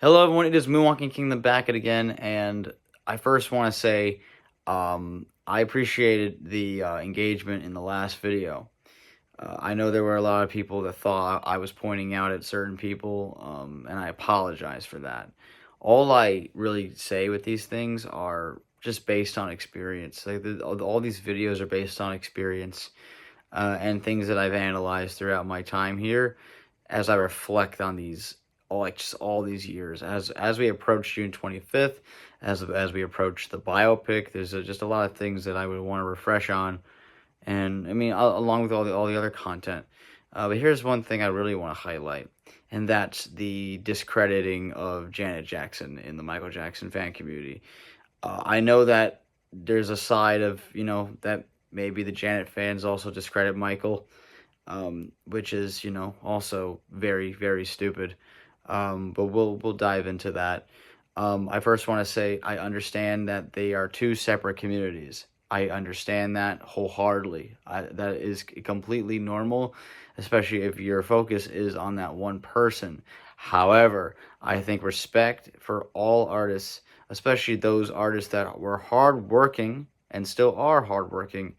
Hello, everyone. It is Moonwalking Kingdom back at again, and I first want to say I appreciated the engagement in the last video. I know there were a lot of people that thought I was pointing out at certain people, and I apologize for that. All I really say with these things are just based on experience. Like all these videos are based on experience and things that I've analyzed throughout my time here as I reflect on these all these years as we approach June 25th, as we approach the biopic. There's just a lot of things that I would want to refresh on, and I mean along with all the other content. But here's one thing I really want to highlight, and that's the discrediting of Janet Jackson in the Michael Jackson fan community. I know that there's a side of that maybe the Janet fans also discredit Michael, which is also very very stupid. But we'll dive into that. I first want to say I understand that they are two separate communities. I understand that wholeheartedly. That is completely normal, especially if your focus is on that one person. However, I think respect for all artists, especially those artists that were hardworking and still are hardworking,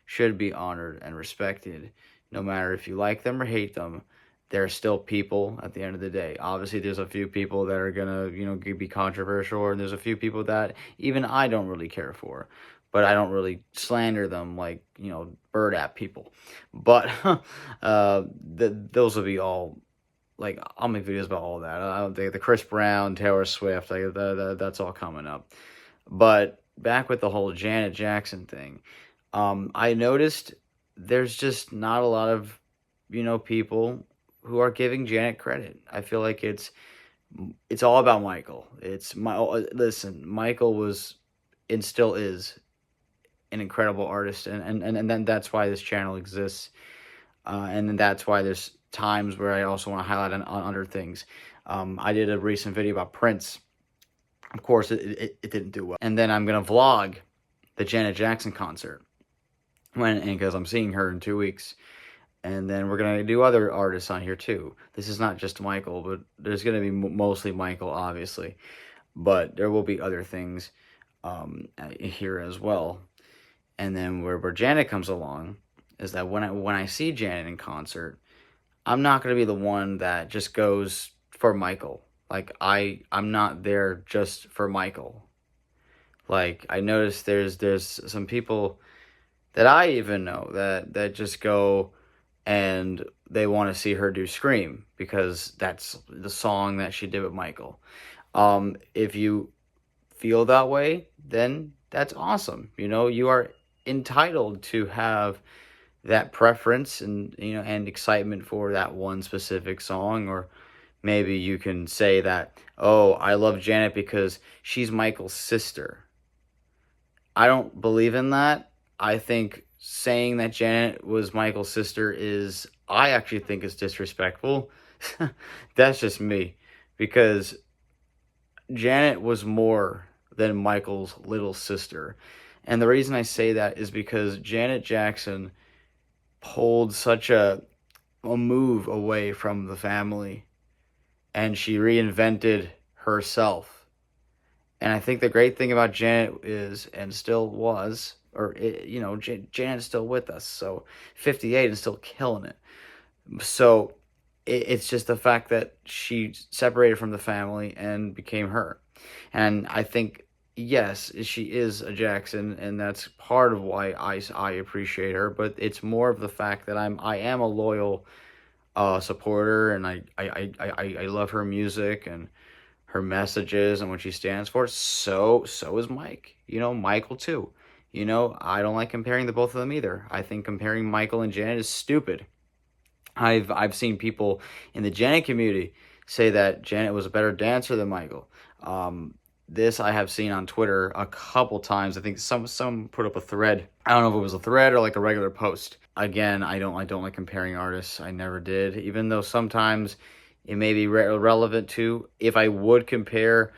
should be honored and respected, no matter if you like them or hate them. They're still people at the end of the day. Obviously, there's a few people that are gonna, be controversial, and there's a few people that even I don't really care for, but I don't really slander them like, bird app people. But those will be all, like, I'll make videos about all that. I don't think the Chris Brown, Taylor Swift, like that's all coming up. But back with the whole Janet Jackson thing, I noticed there's just not a lot of, people who are giving Janet credit. I feel like it's all about Michael. Listen, Michael was and still is an incredible artist, and then that's why this channel exists, and then that's why there's times where I also want to highlight on other things. I did a recent video about Prince. Of course, it didn't do well, and then I'm gonna vlog the Janet Jackson concert because I'm seeing her in 2 weeks. And then we're going to do other artists on here too. This is not just Michael, but there's going to be mostly Michael, obviously. But there will be other things here as well. And then where Janet comes along is that when I see Janet in concert, I'm not going to be the one that just goes for Michael. Like, I'm not there just for Michael. Like, I noticed there's some people that I even know that just go and they want to see her do Scream because that's the song that she did with Michael. If you feel that way, then that's awesome. You are entitled to have that preference and excitement for that one specific song. Or maybe you can say that, oh, I love Janet because she's Michael's sister. I don't believe in that. I think saying that Janet was Michael's sister I actually think is disrespectful. That's just me. Because Janet was more than Michael's little sister. And the reason I say that is because Janet Jackson pulled such a move away from the family. And she reinvented herself. And I think the great thing about Janet is, and still was, Janet's still with us, so 58 and still killing it. So it's just the fact that she separated from the family and became her. And I think, yes, she is a Jackson, and that's part of why I appreciate her, but it's more of the fact that I am a loyal supporter, and I love her music and her messages and what she stands for. So is Mike. Michael too. I don't like comparing the both of them either. I think comparing Michael and Janet is stupid. I've seen people in the Janet community say that Janet was a better dancer than Michael. This I have seen on Twitter a couple times. I think some put up a thread. I don't know if it was a thread or like a regular post. Again, I don't like comparing artists. I never did, even though sometimes it may be relevant to. If I would compare,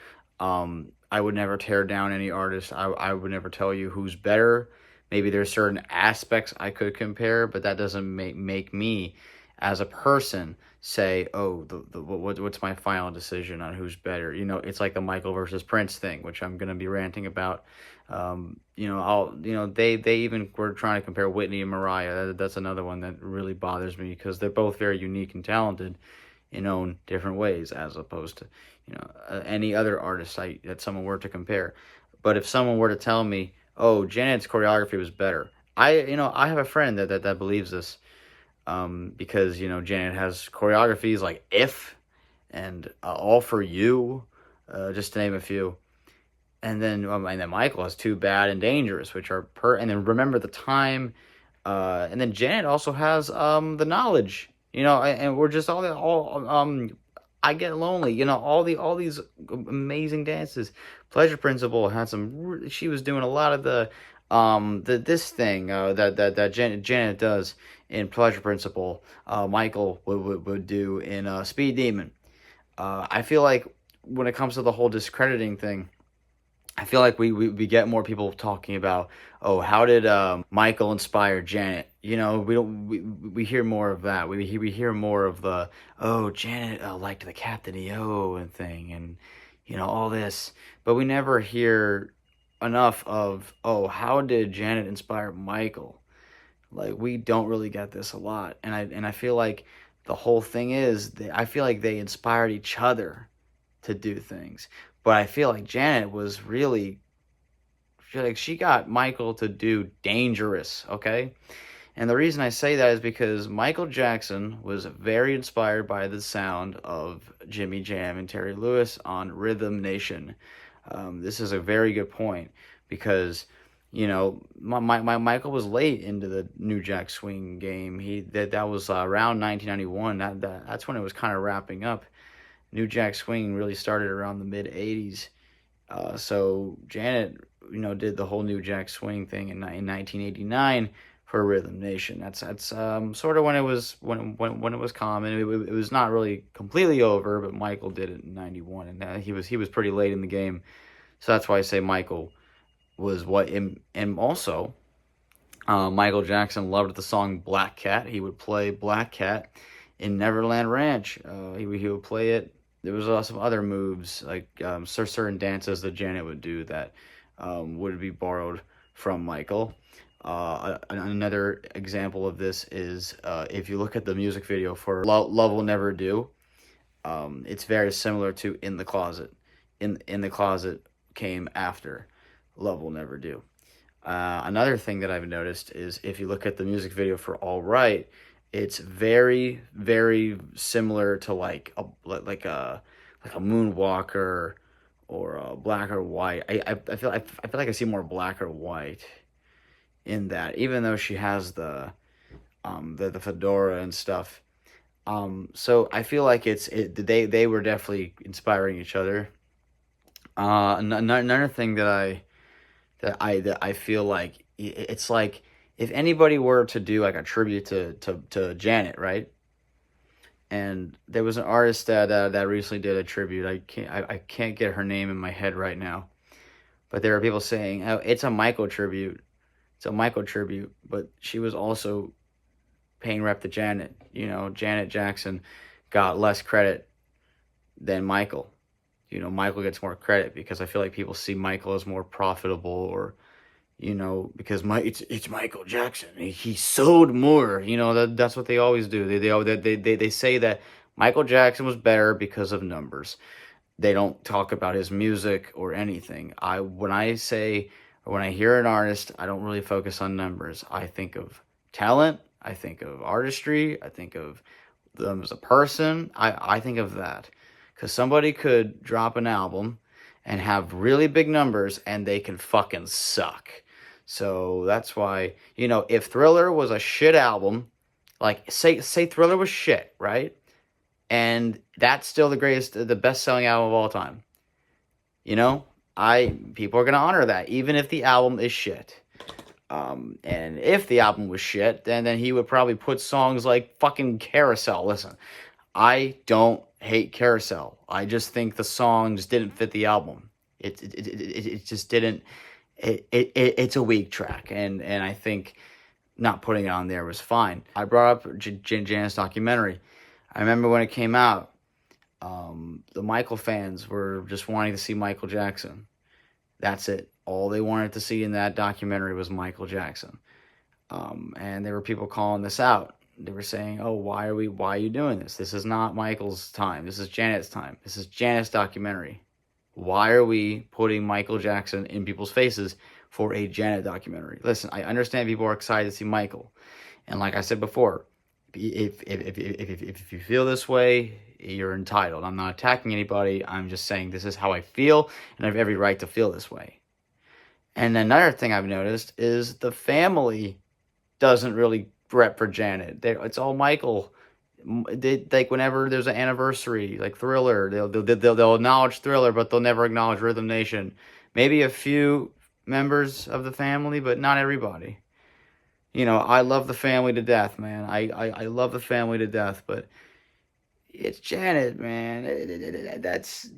I would never tear down any artist. I would never tell you who's better. Maybe there's certain aspects I could compare, but that doesn't make me as a person say, oh, what's my final decision on who's better? It's like the Michael versus Prince thing, which I'm gonna be ranting about. They even were trying to compare Whitney and Mariah. That's another one that really bothers me because they're both very unique and talented in own different ways, as opposed to any other artist that someone were to compare. But if someone were to tell me, oh, Janet's choreography was better, I have a friend that believes this, because Janet has choreographies like If and All for You, just to name a few. And then Michael has Too Bad and Dangerous, which are and then Remember the Time. And then Janet also has The Knowledge. And we're just all I Get Lonely. All these amazing dances. Pleasure Principle had some. She was doing a lot of this thing that Janet does in Pleasure Principle. Michael would do in Speed Demon. I feel like when it comes to the whole discrediting thing, I feel like we get more people talking about, oh, how did Michael inspire Janet? We hear more of that. We hear more of the, oh, Janet liked the Captain EO and thing, and all this, but we never hear enough of, oh, how did Janet inspire Michael? Like, we don't really get this a lot, and I feel like the whole thing is I feel like they inspired each other to do things. But I feel like Janet was really, like, she got Michael to do Dangerous, okay? And the reason I say that is because Michael Jackson was very inspired by the sound of Jimmy Jam and Terry Lewis on Rhythm Nation. This is a very good point because, Michael was late into the New Jack Swing game. That was around 1991. That's when it was kind of wrapping up. New Jack Swing really started around the mid 80s. So Janet, did the whole New Jack Swing thing in 1989 for Rhythm Nation. That's sort of when it was when it was common. It was not really completely over, but Michael did it in 91, and he was pretty late in the game. So that's why I say Michael was and also Michael Jackson loved the song Black Cat. He would play Black Cat in Neverland Ranch. He would play it. There was some other moves, like certain dances that Janet would do that would be borrowed from Michael. Another example of this is if you look at the music video for Love Will Never Do, it's very similar to In the Closet. In the Closet came after Love Will Never Do. Another thing that I've noticed is if you look at the music video for All Right, it's very, very similar to like a Moonwalker or a Black or White. I feel like I see more Black or White in that, even though she has the fedora and stuff. So I feel like they were definitely inspiring each other. Another thing that I feel like it's like, if anybody were to do like a tribute to Janet, right? And there was an artist that recently did a tribute. I can't get her name in my head right now, but there are people saying, oh, it's a Michael tribute. It's a Michael tribute, but she was also paying rep to Janet. Janet Jackson got less credit than Michael. Michael gets more credit because I feel like people see Michael as more profitable, or because it's Michael Jackson. He sold more. That's what they always do. They say that Michael Jackson was better because of numbers. They don't talk about his music or anything. When I hear an artist, I don't really focus on numbers. I think of talent. I think of artistry. I think of them as a person. I think of that, because somebody could drop an album and have really big numbers, and they can fucking suck. So that's why, if Thriller was a shit album, like say Thriller was shit, right? And that's still the best-selling album of all time. People are gonna honor that, even if the album is shit. And if the album was shit, then he would probably put songs like fucking Carousel. Listen, I don't hate Carousel. I just think the songs didn't fit the album. It just didn't. It's a weak track, and I think not putting it on there was fine. I brought up Janet's documentary. I remember when it came out, the Michael fans were just wanting to see Michael Jackson. That's it. All they wanted to see in that documentary was Michael Jackson. And there were people calling this out. They were saying, "Oh, why are you doing this? This is not Michael's time. This is Janet's time. This is Janet's documentary. Why are we putting Michael Jackson in people's faces for a Janet documentary?" Listen, I understand people are excited to see Michael. And like I said before, if you feel this way, you're entitled. I'm not attacking anybody. I'm just saying this is how I feel, and I have every right to feel this way. And another thing I've noticed is the family doesn't really rep for Janet. It's all Michael. Like whenever there's an anniversary, like Thriller, they'll acknowledge Thriller, but they'll never acknowledge Rhythm Nation. Maybe a few members of the family, but not everybody. I love the family to death, man. I love the family to death, but it's Janet, man. That's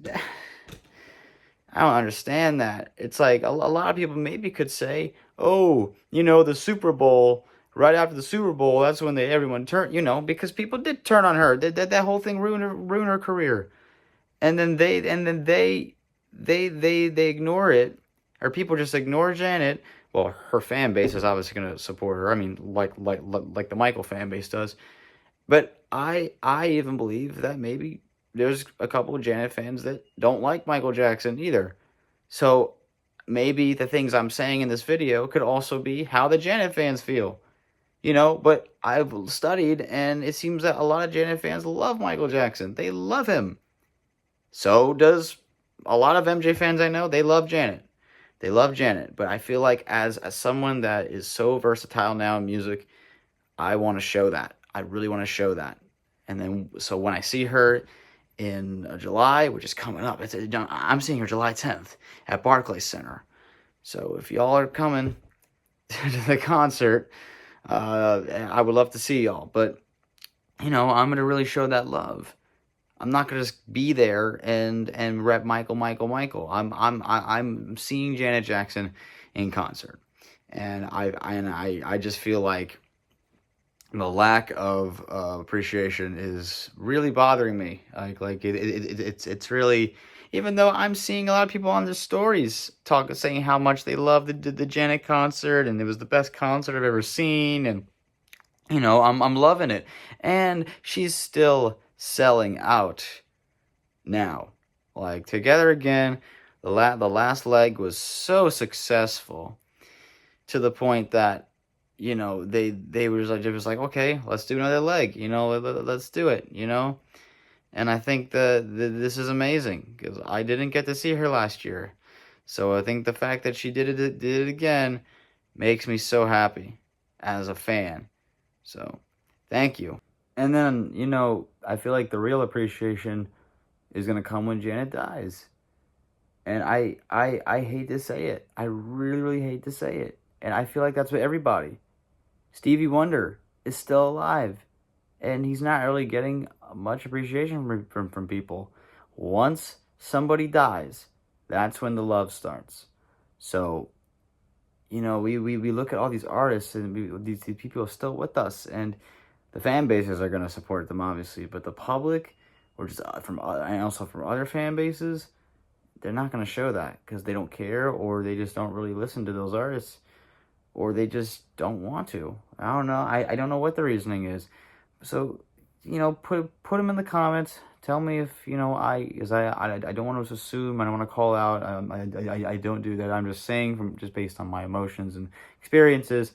I don't understand that. It's like a lot of people maybe could say, "Oh, the Super Bowl." Right after the Super Bowl, that's when everyone turned, because people did turn on her. That whole thing ruined her career, and then they ignore it, or people just ignore Janet. Well, her fan base is obviously going to support her. I mean, like the Michael fan base does. But I even believe that maybe there's a couple of Janet fans that don't like Michael Jackson either. So maybe the things I'm saying in this video could also be how the Janet fans feel. But I've studied, and it seems that a lot of Janet fans love Michael Jackson. They love him. So does a lot of MJ fans I know. They love Janet. They love Janet. But I feel like as someone that is so versatile now in music, I want to show that. I really want to show that. And then, so when I see her in July, which is coming up, I'm seeing her July 10th at Barclays Center. So if y'all are coming to the concert, I would love to see y'all, but I'm gonna really show that love. I'm not gonna just be there and rep Michael. I'm seeing Janet Jackson in concert, and I just feel like the lack of appreciation is really bothering me. It's really. Even though I'm seeing a lot of people on their stories saying how much they love the Janet concert, and it was the best concert I've ever seen, and I'm loving it, and she's still selling out now. Like Together Again, the last leg was so successful to the point that they were just like, okay, let's do another leg, let's do it, And I think that this is amazing because I didn't get to see her last year. So I think the fact that she did it again makes me so happy as a fan. So thank you. And then, I feel like the real appreciation is going to come when Janet dies. And I hate to say it. I really, really hate to say it. And I feel like that's what everybody. Stevie Wonder is still alive. And he's not really getting much appreciation from people. Once somebody dies, that's when the love starts. So, we look at all these artists, and these people are still with us, and the fan bases are going to support them, obviously, but the public, or just and also from other fan bases, they're not going to show that because they don't care, or they just don't really listen to those artists, or they just don't want to. I don't know. I don't know what the reasoning is. So, put them in the comments. Tell me if, I don't want to assume. I don't want to call out. I don't do that. I'm just saying just based on my emotions and experiences,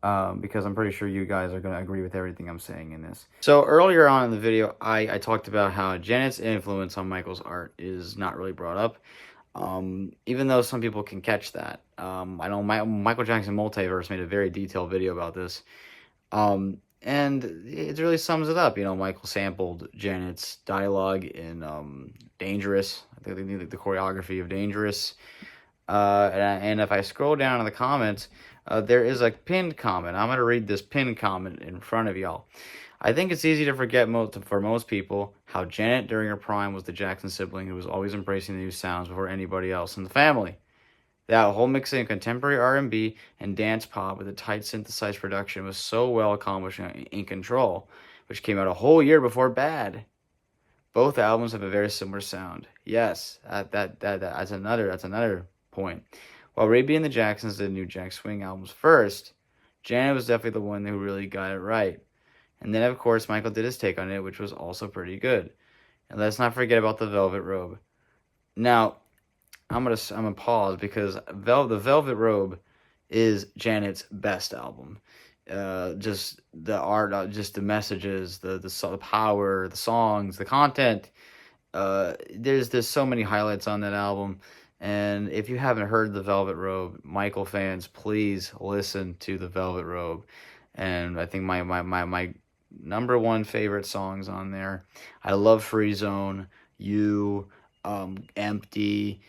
because I'm pretty sure you guys are going to agree with everything I'm saying in this. So earlier on in the video, I talked about how Janet's influence on Michael's art is not really brought up. Even though some people can catch that. I know Michael Jackson Multiverse made a very detailed video about this. And it really sums it up. Michael sampled Janet's dialogue in Dangerous. I think they need the choreography of Dangerous. And if I scroll down in the comments, there is a pinned comment. I'm going to read this pinned comment in front of y'all. I think it's easy to forget for most people how Janet during her prime was the Jackson sibling who was always embracing the new sounds before anybody else in the family. That whole mixing of contemporary R&B and dance pop with a tight synthesized production was so well accomplished in Control, which came out a whole year before Bad. Both albums have a very similar sound. Yes, that's another point. While Raby and the Jacksons did New Jack Swing albums first, Janet was definitely the one who really got it right. And then, of course, Michael did his take on it, which was also pretty good. And let's not forget about the Velvet Robe. Now, I'm gonna pause because the Velvet Robe is Janet's best album. Just the art, just the messages, the power, the songs, the content. There's so many highlights on that album. And if you haven't heard the Velvet Robe, Michael fans, please listen to the Velvet Robe. And I think my number one favorite songs on there. I love Free Zone, You, Empty,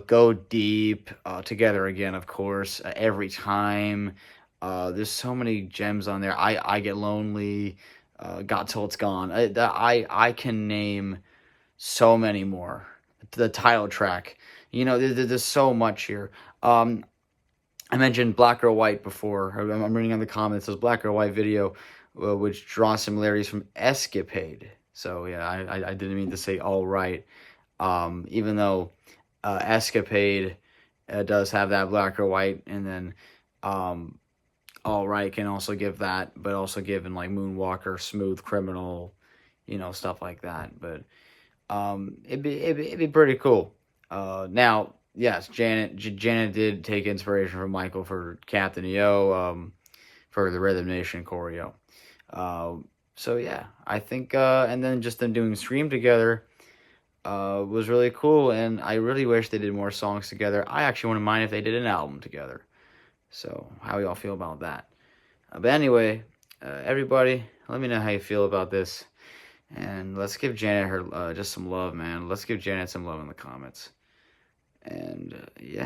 Go Deep, Together Again, of course, Every Time. There's so many gems on there. I Get Lonely, Got Till It's Gone. I can name so many more. The title track. There's so much here. I mentioned Black or White before. I'm reading on the comments. This Black or White video, which draws similarities from Escapade. So yeah, I didn't mean to say All Right. Even though Escapade does have that Black or White, and then All Right can also give that, but also given like Moonwalker, Smooth Criminal, stuff like that. But it'd be pretty cool. Now, yes, Janet did take inspiration from Michael for Captain EO, for the Rhythm Nation choreo. So yeah, I think, and then just them doing Scream together, was really cool, and I really wish they did more songs together. I actually wouldn't mind if they did an album together. So, how y'all feel about that? But anyway, everybody, let me know how you feel about this. And let's give Janet her just some love, man. Let's give Janet some love in the comments. And yeah.